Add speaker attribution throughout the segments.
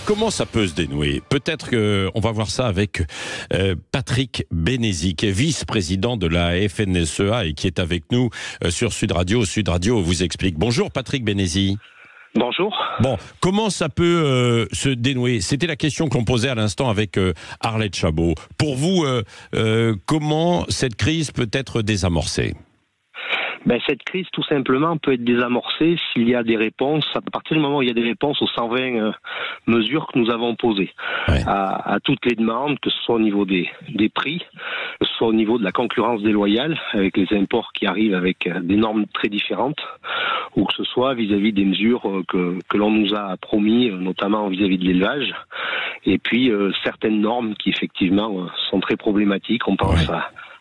Speaker 1: Comment ça peut se dénouer? Peut-être qu'on va voir ça avec Patrick Bénézy, qui est vice-président de la FNSEA et qui est avec nous sur Sud Radio. Sud Radio vous explique. Bonjour Patrick Bénézy.
Speaker 2: Bonjour.
Speaker 1: Bon, comment ça peut se dénouer? C'était la question qu'on posait à l'instant avec Arlette Chabot. Pour vous, comment cette crise peut être désamorcée?
Speaker 2: Cette crise, tout simplement, peut être désamorcée s'il y a des réponses, à partir du moment où il y a des réponses aux 120 mesures que nous avons posées, ouais, à toutes les demandes, que ce soit au niveau des prix, que ce soit au niveau de la concurrence déloyale, avec les imports qui arrivent avec des normes très différentes, ou que ce soit vis-à-vis des mesures que l'on nous a promis, notamment vis-à-vis de l'élevage, et puis certaines normes qui, effectivement, sont très problématiques. On pense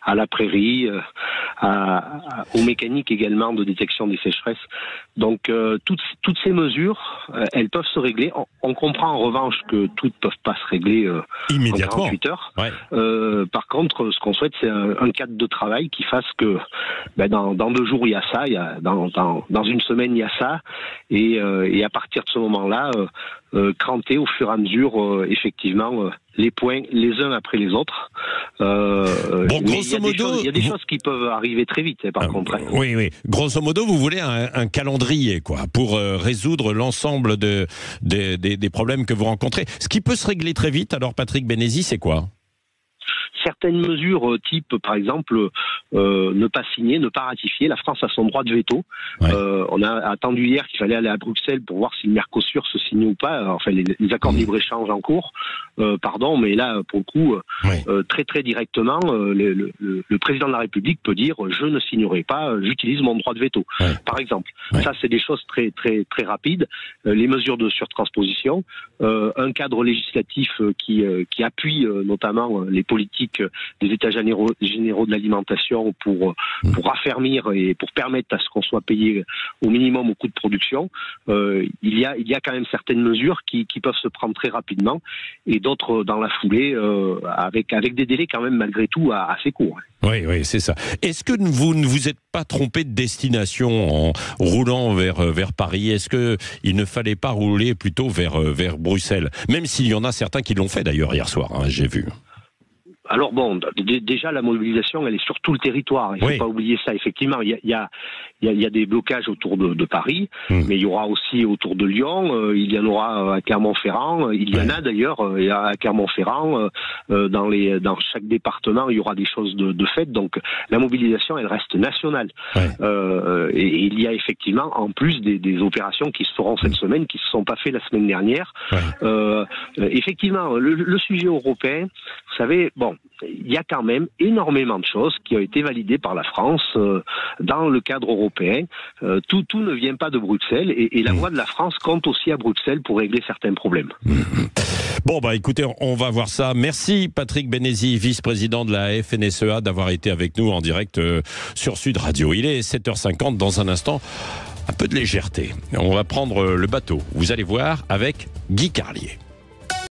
Speaker 2: à la prairie, aux mécaniques également de détection des sécheresses. Donc toutes ces mesures, elles peuvent se régler. On comprend en revanche que toutes ne peuvent pas se régler immédiatement, en 48 heures. Ouais. Par contre, ce qu'on souhaite, c'est un cadre de travail qui fasse que dans 2 jours, il y a ça, dans une semaine, il y a ça, et à partir de ce moment-là, cranter au fur et à mesure, effectivement, les points les uns après les autres.
Speaker 1: Bon, grosso modo,
Speaker 2: il y a des choses qui peuvent arriver très vite, par contre.
Speaker 1: Oui. Grosso modo, vous voulez un calendrier, quoi, pour résoudre l'ensemble des problèmes que vous rencontrez. Ce qui peut se régler très vite, alors, Patrick Bénézy, c'est quoi?
Speaker 2: Certaines mesures, type par exemple ne pas signer, ne pas ratifier. La France a son droit de veto. Ouais. On a attendu hier qu'il fallait aller à Bruxelles pour voir si le Mercosur se signait ou pas. Enfin, les accords de libre-échange en cours. Mais là, pour le coup, très très directement, le président de la République peut dire je ne signerai pas, j'utilise mon droit de veto. Ouais. Par exemple, ça c'est des choses très très très rapides. Les mesures de surtransposition, un cadre législatif qui appuie notamment les politiques des États généraux de l'alimentation pour affermir et pour permettre à ce qu'on soit payé au minimum au coût de production. Il y a quand même certaines mesures qui peuvent se prendre très rapidement et d'autres dans la foulée avec des délais quand même malgré tout assez courts.
Speaker 1: Oui, c'est ça. Est-ce que vous ne vous êtes pas trompé de destination en roulant vers Paris? Est-ce qu'il ne fallait pas rouler plutôt vers Bruxelles? Même s'il y en a certains qui l'ont fait d'ailleurs hier soir, j'ai vu.
Speaker 2: Alors déjà la mobilisation, elle est sur tout le territoire. Il ne faut pas oublier ça. Effectivement, il y a des blocages autour de Paris, mais il y aura aussi autour de Lyon. Il y en aura à Clermont-Ferrand. Il y en a d'ailleurs à Clermont-Ferrand. Dans chaque département, il y aura des choses de fait. Donc la mobilisation, elle reste nationale. Et il y a effectivement en plus des opérations qui se feront cette semaine, qui se sont pas faites la semaine dernière. Effectivement, le sujet européen, vous savez, il y a quand même énormément de choses qui ont été validées par la France dans le cadre européen. Tout ne vient pas de Bruxelles et la voix de la France compte aussi à Bruxelles pour régler certains problèmes.
Speaker 1: Bon, écoutez, on va voir ça. Merci Patrick Bénézy, vice-président de la FNSEA, d'avoir été avec nous en direct sur Sud Radio. Il est 7h50, dans un instant, un peu de légèreté. On va prendre le bateau, vous allez voir, avec Guy Carlier.